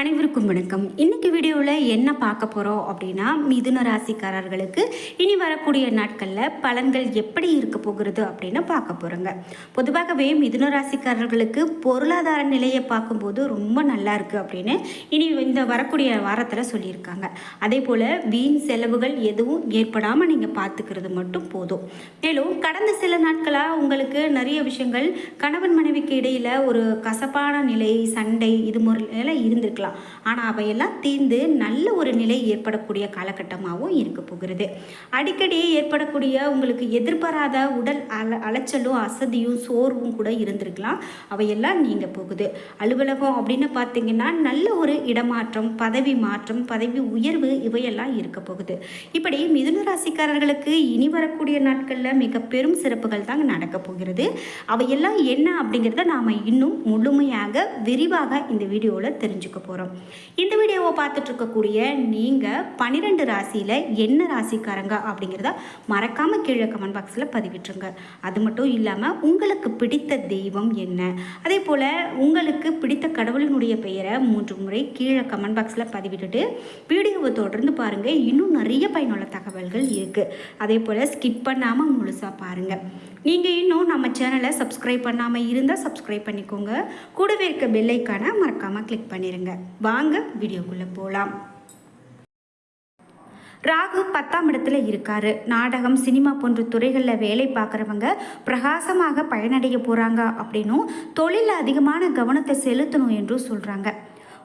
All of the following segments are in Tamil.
அனைவருக்கும் வணக்கம். இன்னைக்கு வீடியோவில் என்ன பார்க்க போகிறோம் அப்படின்னா, மிதுன ராசிக்காரர்களுக்கு இனி வரக்கூடிய நாட்களில் பலன்கள் எப்படி இருக்க போகிறது அப்படின்னு பார்க்க போகிறோங்க. பொதுவாகவே மிதுன ராசிக்காரர்களுக்கு பொருளாதார நிலையை பார்க்கும்போது ரொம்ப நல்லா இருக்குது அப்படின்னு இனி இந்த வரக்கூடிய வாரத்தில் சொல்லியிருக்காங்க. அதே போல் வீண் செலவுகள் எதுவும் ஏற்படாமல் நீங்கள் பார்த்துக்கிறது மட்டும் போதும். மேலும் கடந்த சில நாட்களாக உங்களுக்கு நிறைய விஷயங்கள் கணவன் மனைவிக்கு இடையில் ஒரு கசப்பான நிலை, சண்டை இது முறையில் இருந்திருக்கு. ஆனால் அவையெல்லாம் தீர்ந்து நல்ல ஒரு நிலை ஏற்படக்கூடிய காலகட்டமாகவும் இருக்க போகிறது. அடிக்கடி ஏற்படக்கூடிய உங்களுக்கு எதிர்பாராத உடல் அலைச்சலும் அசதியும் சோர்வும் கூட இருந்திருக்கலாம். அவையெல்லாம் நீங்க போகுது. அலுவலகம் அப்படின்னு பார்த்தீங்கன்னா நல்ல ஒரு இடமாற்றம், பதவி மாற்றம், பதவி உயர்வு இவையெல்லாம் இருக்க போகுது. இப்படி மிதுன ராசிக்காரர்களுக்கு இனி வரக்கூடிய நாட்களில் மிக பெரும் சிறப்புகள் தாங்க நடக்க போகிறது. அவையெல்லாம் என்ன அப்படிங்கிறத நாம் இன்னும் முழுமையாக விரிவாக இந்த வீடியோவில் தெரிஞ்சுக்க போகிறோம். இந்த வீடியோவை பார்த்துட்டு இருக்கக்கூடிய நீங்கள் 12 ராசியில் என்ன ராசிக்காரங்க அப்படிங்கிறத மறக்காமல் கீழே கமெண்ட் பாக்ஸில் பதிவிட்டுருங்க. அது மட்டும் இல்லாமல் உங்களுக்கு பிடித்த தெய்வம் என்ன, அதே போல் உங்களுக்கு பிடித்த கடவுளினுடைய பெயரை 3 முறை கீழே கமெண்ட் பாக்ஸில் பதிவிட்டுட்டு வீடியோவை தொடர்ந்து பாருங்கள். இன்னும் நிறைய பயனுள்ள தகவல்கள் இருக்குது. அதே போல் ஸ்கிப் பண்ணாமல் முழுசாக பாருங்கள். நீங்கள் இன்னும் நம்ம சேனலை சப்ஸ்கிரைப் பண்ணாமல் இருந்தால் சப்ஸ்கிரைப் பண்ணிக்கோங்க. கூடவே இருக்க பெல் ஐக்கானை மறக்காமல் கிளிக் பண்ணிடுங்க. வாங்க வீடியோக்குள்ளே போகலாம். ராகு 10ஆம் இடத்துல இருக்காரு. நாடகம், சினிமா போன்ற துறைகளில் வேலை பார்க்குறவங்க பிரகாசமாக பயனடைய போகிறாங்க அப்படின்னும் தொழிலில் அதிகமான கவனத்தை செலுத்தணும் என்றும் சொல்கிறாங்க.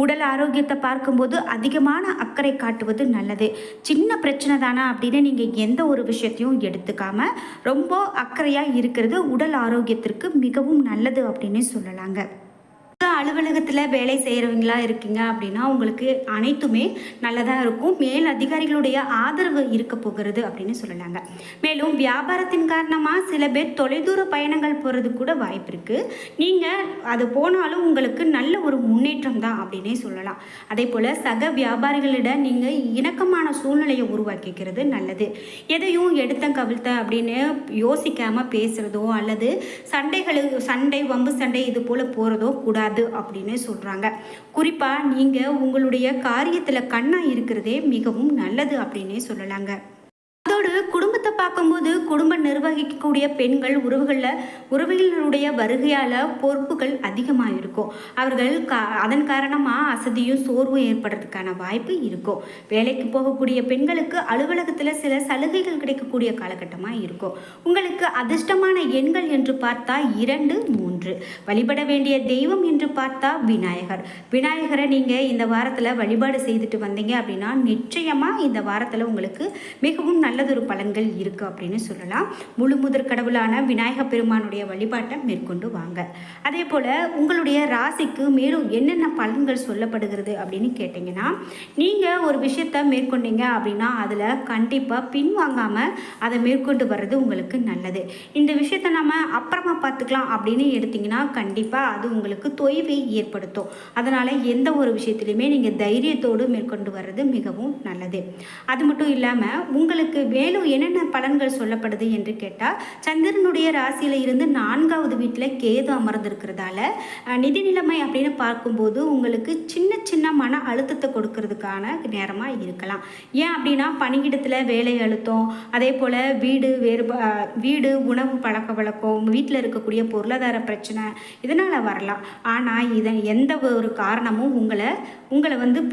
உடல் ஆரோக்கியத்தை பார்க்கும்போது அதிகமான அக்கறை காட்டுவது நல்லது. சின்ன பிரச்சனை தானே அப்படின்னு நீங்கள் எந்த ஒரு விஷயத்தையும் எடுத்துக்காம ரொம்ப அக்கறையாக இருக்கிறது உடல் ஆரோக்கியத்திற்கு மிகவும் நல்லது அப்படின்னு சொல்லலாங்க. அலுவலகத்தில் வேலை செய்கிறவங்களா இருக்கீங்க அப்படின்னா உங்களுக்கு அனைத்துமே நல்லதாக இருக்கும். மேல் அதிகாரிகளுடைய ஆதரவு இருக்க போகிறது அப்படின்னு சொல்லலாங்க. மேலும் வியாபாரத்தின் காரணமாக சில பேர் தொலைதூர பயணங்கள் போகிறது கூட வாய்ப்பு இருக்குது. நீங்கள் அது போனாலும் உங்களுக்கு நல்ல ஒரு முன்னேற்றம் தான் அப்படின்னே சொல்லலாம். அதே போல் சக வியாபாரிகளிடம் நீங்கள் இணக்கமான சூழ்நிலையை உருவாக்கிக்கிறது நல்லது. எதையும் எடுத்த கவிழ்த்த அப்படின்னு யோசிக்காமல் பேசுகிறதோ அல்லது சண்டை வம்பு சண்டை இது போல் போகிறதோ கூடாது அப்படின்னு சொல்றாங்க. குறிப்பா நீங்க உங்களுடைய காரியத்துல கண்ணா இருக்கிறதே மிகவும் நல்லது அப்படின்னே சொல்லலாங்க. அதோடு குடும்பத்தை பார்க்கும்போது குடும்பம் நிர்வகிக்கக்கூடிய பெண்கள் உறவுகளுடைய வருகையால் பொறுப்புகள் அதிகமாக இருக்கும். அவர்கள் அதன் காரணமாக அசதியும் சோர்வும் ஏற்படுறதுக்கான வாய்ப்பு இருக்கும். வேலைக்கு போகக்கூடிய பெண்களுக்கு அலுவலகத்தில் சில சலுகைகள் கிடைக்கக்கூடிய காலகட்டமாக இருக்கும். உங்களுக்கு அதிர்ஷ்டமான எண்கள் என்று பார்த்தா 2, 3. வழிபட வேண்டிய தெய்வம் என்று பார்த்தா விநாயகரை நீங்கள் இந்த வாரத்தில் வழிபாடு செய்துட்டு வந்தீங்க அப்படின்னா நிச்சயமாக இந்த வாரத்தில் உங்களுக்கு மிகவும் நல்லதொரு பலன்கள் இருக்குது அப்படின்னு சொல்லலாம். முழு முதற் கடவுளான விநாயக பெருமானுடைய வழிபாட்டை மேற்கொண்டு வாங்க. அதே போல் உங்களுடைய ராசிக்கு மேலும் என்னென்ன பலன்கள் சொல்லப்படுகிறது அப்படின்னு கேட்டிங்கன்னா, நீங்கள் ஒரு விஷயத்தை மேற்கொண்டீங்க அப்படின்னா அதில் கண்டிப்பாக பின்வாங்காமல் அதை மேற்கொண்டு வர்றது உங்களுக்கு நல்லது. இந்த விஷயத்தை நம்ம அப்புறமா பார்த்துக்கலாம் அப்படின்னு எடுத்திங்கன்னா கண்டிப்பாக அது உங்களுக்கு தொய்வை ஏற்படுத்தும். அதனால் எந்த ஒரு விஷயத்துலையுமே நீங்கள் தைரியத்தோடு மேற்கொண்டு வர்றது மிகவும் நல்லது. அது மட்டும் இல்லாமல் உங்களுக்கு மேலும் என்னென்ன பலன்கள் சொல்லப்படுது என்று கேட்டால், சந்திரனுடைய ராசியில் இருந்து 4வது வீட்டில் கேது அமர்ந்திருக்கிறதால நிதி நிலைமை அப்படின்னு பார்க்கும்போது உங்களுக்கு சின்ன சின்ன மன அழுத்தத்தை கொடுக்கறதுக்கான நேரமாக இருக்கலாம். ஏன் அப்படின்னா பணியிடத்தில் வேலை அழுத்தம், அதே போல் வீடு உணவு பழக்க வழக்கம், வீட்டில் இருக்கக்கூடிய பொருளாதார பிரச்சனை இதனால் வரலாம். ஆனால் இதன் எந்த ஒரு காரணமும் உங்களை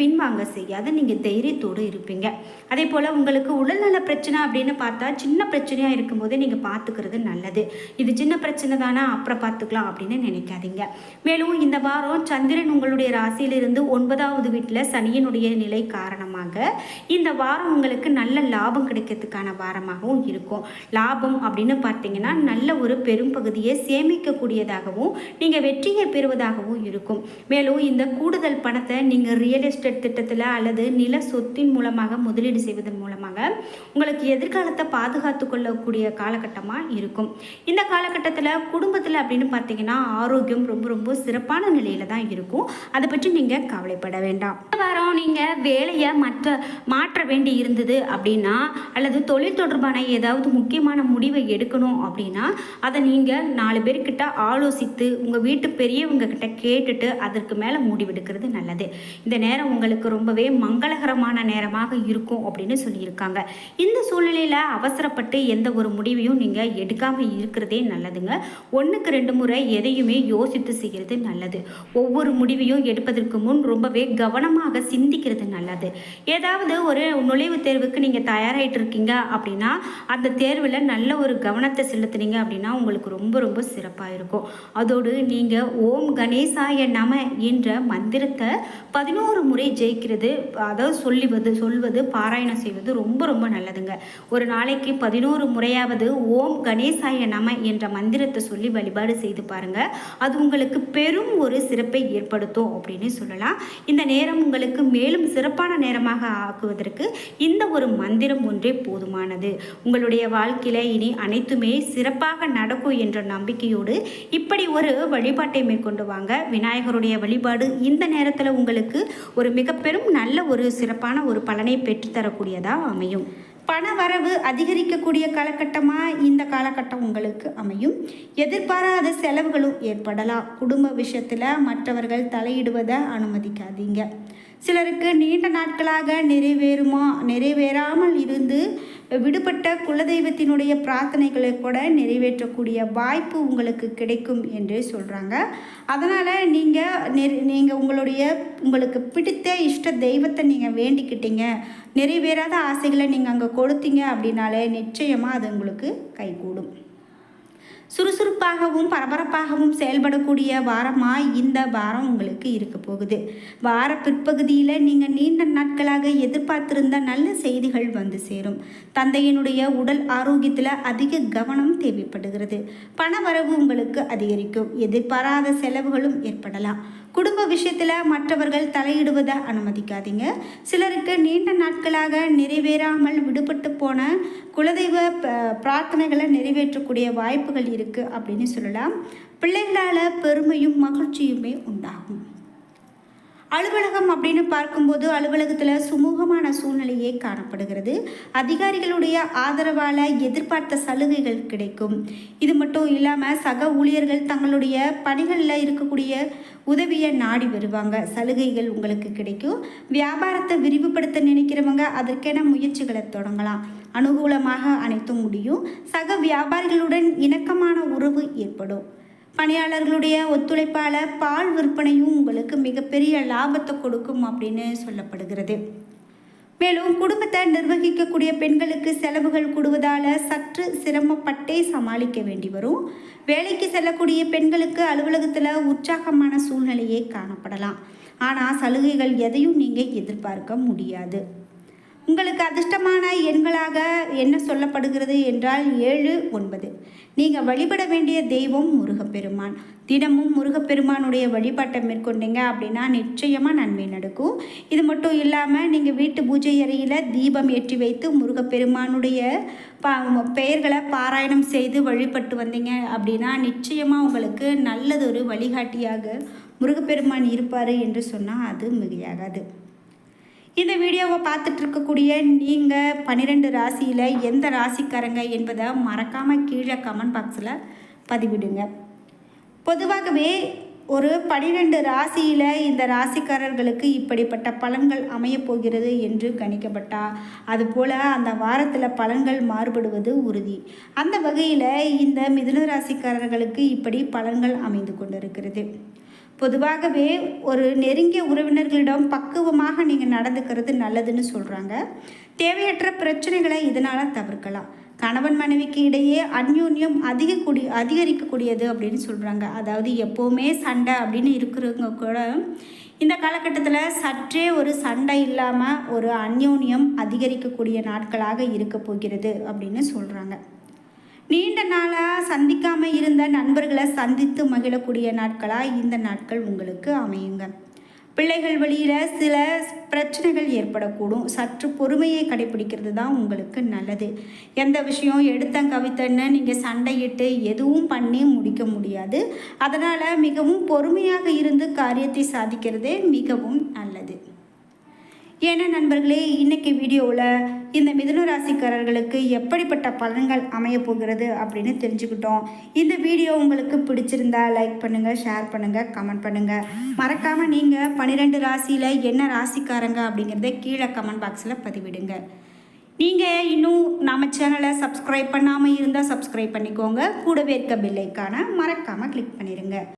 பின்வாங்க செய்யாது. நீங்கள் தைரியத்தோடு இருப்பீங்க. அதே போல் உங்களுக்கு உடல்நல பிரச்சனை அப்படின்னு பார்த்தா சின்ன பிரச்சனையாக இருக்கும்போது நீங்கள் பார்த்துக்கிறது நல்லது. இது சின்ன பிரச்சனை தானே அப்புறம் பார்த்துக்கலாம் அப்படின்னு நினைக்காதீங்க. மேலும் இந்த வாரம் சந்திரன் உங்களுடைய ராசியிலிருந்து 9வது வீட்டில் சனியினுடைய நிலை காரணமாக இந்த வாரம் உங்களுக்கு நல்ல லாபம் கிடைக்கிறதுக்கான வாரமாகவும் இருக்கும். லாபம் அப்படின்னு பார்த்தீங்கன்னா நல்ல ஒரு பெரும் பகுதியை சேமிக்கக்கூடியதாகவும் நீங்கள் வெற்றியை பெறுவதாகவும் இருக்கும். மேலும் இந்த கூடுதல் பணத்தை நீங்கள் ரியல் எஸ்டேட் திட்டத்தில் அல்லது நில சொத்தின் மூலமாக முதலீடு செய்வதன் மூலமாக உங்களுக்கு எதிர்காலத்தை பாதுகாத்து கொள்ளக்கூடிய காலகட்டமாக இருக்கும். இந்த காலகட்டத்தில் குடும்பத்தில் அப்படின்னு பார்த்தீங்கன்னா ஆரோக்கியம் ரொம்ப ரொம்ப சிறப்பான நிலையில் தான் இருக்கும். அதை பற்றி நீங்கள் கவலைப்பட வேண்டாம். இந்த வாரம் நீங்கள் வேலையை மாற்ற வேண்டி இருந்தது அப்படின்னா, அல்லது தொழில் தொடர்பான ஏதாவது முக்கியமான முடிவை எடுக்கணும் அப்படின்னா, அதை நீங்கள் 4 பேர்கிட்ட ஆலோசித்து உங்கள் வீட்டு பெரியவங்க கிட்ட கேட்டுட்டு அதற்கு மேலே முடிவெடுக்கிறது நல்லது. இந்த நேரம் உங்களுக்கு ரொம்பவே மங்களகரமான நேரமாக இருக்கும் அப்படின்னு சொல்லியிருக்காங்க. இந்த சூழ்நிலையில் அவசரப்பட்டு எந்த ஒரு முடிவையும் நீங்கள் எடுக்காமல் இருக்கிறதே நல்லதுங்க. 1க்கு 2 முறை எதையுமே யோசித்து செய்கிறது நல்லது. ஒவ்வொரு முடிவையும் எடுப்பதற்கு முன் ரொம்பவே கவனமாக சிந்திக்கிறது நல்லது. ஏதாவது ஒரு நுழைவுத் தேர்வுக்கு நீங்கள் தயாராகிட்டு இருக்கீங்க அப்படின்னா, அந்த தேர்வில் நல்ல ஒரு கவனத்தை செலுத்துனீங்க அப்படின்னா உங்களுக்கு ரொம்ப ரொம்ப சிறப்பாக இருக்கும். அதோடு நீங்கள் ஓம் கணேசாய நம என்ற மந்திரத்தை 11 முறை ஜெயிக்கிறது, அதாவது சொல்வது பாராயணம் செய்வது ரொம்ப ரொம்ப நல்லதுங்க. ஒரு நாளைக்கு 11 முறையாவது ஓம் கணேசாய நம என்ற மந்திரத்தை சொல்லி வழிபாடு செய்து பாருங்க. அது உங்களுக்கு பெரும் ஒரு சிறப்பை ஏற்படுத்தும் அப்படின்னு சொல்லலாம். இந்த நேரம் உங்களுக்கு மேலும் சிறப்பான நேரமாக ஆக்குவதற்கு இந்த ஒரு மந்திரம் ஒன்றே போதுமானது. உங்களுடைய வாழ்க்கையில இனி அனைத்துமே சிறப்பாக நடக்கும் என்ற நம்பிக்கையோடு இப்படி ஒரு வழிபாட்டை மேற்கொண்டு வாங்க. விநாயகருடைய வழிபாடு இந்த நேரத்தில் உங்களுக்கு ஒரு மிக பெரும் நல்ல ஒரு சிறப்பான ஒரு பலனை பெற்றுத்தரக்கூடியதாக அமையும். பண வரவு அதிகரிக்கக்கூடிய காலகட்டமாக இந்த காலகட்டம் உங்களுக்கு அமையும். எதிர்பாராத செலவுகளும் ஏற்படலாம். குடும்ப விஷயத்தில் மற்றவர்கள் தலையிடுவதை அனுமதிக்காதீங்க. சிலருக்கு நீண்ட நாட்களாக நிறைவேறாமல் இருந்து விடுபட்ட குலதெய்வத்தினுடைய பிரார்த்தனைகளை கூட நிறைவேற்றக்கூடிய வாய்ப்பு உங்களுக்கு கிடைக்கும் என்று சொல்கிறாங்க. அதனால் நீங்கள் உங்களுக்கு பிடித்த இஷ்ட தெய்வத்தை நீங்கள் வேண்டிக்கிட்டீங்க, நிறைவேறாத ஆசைகளை நீங்கள் அங்கே கொடுத்தீங்க அப்படின்னாலே நிச்சயமாக அது உங்களுக்கு கைகூடும். சுறுசுறுப்பாகவும் பரபரப்பாகவும் செயல்படக்கூடிய வாரமாக இந்த வாரம் உங்களுக்கு இருக்க போகுது. வார பிற்பகுதியில் நீங்கள் நீண்ட நாட்களாக எதிர்பார்த்திருந்த நல்ல செய்திகள் வந்து சேரும். தந்தையினுடைய உடல் ஆரோக்கியத்தில் அதிக கவனம் தேவைப்படுகிறது. பண வரவு உங்களுக்கு அதிகரிக்கும். எதிர்பாராத செலவுகளும் ஏற்படலாம். குடும்ப விஷயத்தில் மற்றவர்கள் தலையிடுவதை அனுமதிக்காதீங்க. சிலருக்கு நீண்ட நாட்களாக நிறைவேறாமல் விடுபட்டு போன குலதெய்வ பிரார்த்தனைகளை நிறைவேற்றக்கூடிய வாய்ப்புகள் இருக்குது அப்படின்னு சொல்லலாம். பிள்ளைகளால் பெருமையும் மகிழ்ச்சியுமே உண்டாகும். அலுவலகம் அப்படின்னு பார்க்கும்போது அலுவலகத்தில் சுமூகமான சூழ்நிலையே காணப்படுகிறது. அதிகாரிகளுடைய ஆதரவால் எதிர்பார்த்த சலுகைகள் கிடைக்கும். இது மட்டும் இல்லாமல் சக ஊழியர்கள் தங்களுடைய பணிகளில் இருக்கக்கூடிய உதவியை நாடி வருவாங்க. சலுகைகள் உங்களுக்கு கிடைக்கும். வியாபாரத்தை விரிவுபடுத்த நினைக்கிறவங்க அதற்கென முயற்சிகளை தொடங்கலாம். அனுகூலமாக அனைத்தும் முடியும். சக வியாபாரிகளுடன் இணக்கமான உறவு ஏற்படும். பணியாளர்களுடைய ஒத்துழைப்பால் பால் விற்பனையும் உங்களுக்கு மிகப்பெரிய லாபத்தை கொடுக்கும் அப்படின்னு சொல்லப்படுகிறது. மேலும் குடும்பத்தை நிர்வகிக்கக்கூடிய பெண்களுக்கு செலவுகள் கூடுவதால் சற்று சிரமப்பட்டே சமாளிக்க வேண்டி வரும். வேலைக்கு செல்லக்கூடிய பெண்களுக்கு அலுவலகத்தில் உற்சாகமான சூழ்நிலையே காணப்படலாம். ஆனால் சலுகைகள் எதையும் நீங்கள் எதிர்பார்க்க முடியாது. உங்களுக்கு அதிர்ஷ்டமான எண்களாக என்ன சொல்லப்படுகிறது என்றால் 7, 9. நீங்கள் வழிபட வேண்டிய தெய்வம் முருகப்பெருமான். தினமும் முருகப்பெருமானுடைய வழிபாட்டை மேற்கொண்டீங்க அப்படின்னா நிச்சயமாக நன்மை நடக்கும். இது மட்டும் இல்லாமல் நீங்கள் வீட்டு பூஜை அறையில் தீபம் ஏற்றி வைத்து முருகப்பெருமானுடைய பெயர்களை பாராயணம் செய்து வழிபட்டு வந்தீங்க அப்படின்னா நிச்சயமாக உங்களுக்கு நல்லதொரு வழிகாட்டியாக முருகப்பெருமான் இருப்பார் என்று சொன்னால் அது மிகையாகாது. இந்த வீடியோவை பார்த்துட்டு இருக்கக்கூடிய நீங்கள் 12 ராசியில் எந்த ராசிக்காரங்க என்பதை மறக்காமல் கீழே கமெண்ட் பாக்ஸில் பதிவிடுங்க. பொதுவாகவே ஒரு 12 ராசியில் இந்த ராசிக்காரர்களுக்கு இப்படிப்பட்ட பலன்கள் அமையப்போகிறது என்று கணிக்கப்பட்டால் அதுபோல் அந்த வாரத்தில் பலன்கள் மாறுபடுவது உறுதி. அந்த வகையில் இந்த மிதுன ராசிக்காரர்களுக்கு இப்படி பலன்கள் அமைந்து கொண்டிருக்கிறது. பொதுவாகவே ஒரு நெருங்கிய உறவினர்களிடம் பக்குவமாக நீங்கள் நடந்துக்கிறது நல்லதுன்னு சொல்கிறாங்க. தேவையற்ற பிரச்சனைகளை இதனால் தவிர்க்கலாம். கணவன் மனைவிக்கு இடையே அந்யோன்யம் அதிகரிக்கக்கூடியது அப்படின்னு சொல்கிறாங்க. அதாவது எப்போவுமே சண்டை அப்படின்னு இருக்கிறவங்க கூட இந்த காலகட்டத்தில் சற்றே ஒரு சண்டை இல்லாமல் ஒரு அந்யோன்யம் அதிகரிக்கக்கூடிய நாட்களாக இருக்க போகிறது அப்படின்னு சொல்கிறாங்க. நீண்ட நாளாக சந்திக்காமல் இருந்த நண்பர்களை சந்தித்து மகிழக்கூடிய நாட்களாக இந்த நாட்கள் உங்களுக்கு அமையுங்க. பிள்ளைகள் வழியில் சில பிரச்சனைகள் ஏற்படக்கூடும். சற்று பொறுமையை கடைபிடிக்கிறது தான் உங்களுக்கு நல்லது. எந்த விஷயம் எடுத்தேன் கவித்தன்னு நீங்கள் சண்டையிட்டு எதுவும் பண்ணி முடிக்க முடியாது. அதனால் மிகவும் பொறுமையாக இருந்து காரியத்தை சாதிக்கிறதே மிகவும் நல்லது. ஏன்னா நண்பர்களே, இன்றைக்கி வீடியோவில் இந்த மிதுன ராசிக்காரர்களுக்கு எப்படிப்பட்ட பலன்கள் அமைய போகிறது அப்படின்னு தெரிஞ்சுக்கிட்டோம். இந்த வீடியோ உங்களுக்கு பிடிச்சிருந்தா லைக் பண்ணுங்கள், ஷேர் பண்ணுங்கள், கமெண்ட் பண்ணுங்கள். மறக்காமல் நீங்கள் 12 ராசியில் என்ன ராசிக்காரங்க அப்படிங்கிறத கீழே கமெண்ட் பாக்ஸில் பதிவிடுங்க. நீங்கள் இன்னும் நம்ம சேனலை சப்ஸ்கிரைப் பண்ணாமல் இருந்தால் சப்ஸ்கிரைப் பண்ணிக்கோங்க. கூடவே இருக்க பெல் ஐக்கானை மறக்காமல் கிளிக் பண்ணிடுங்க.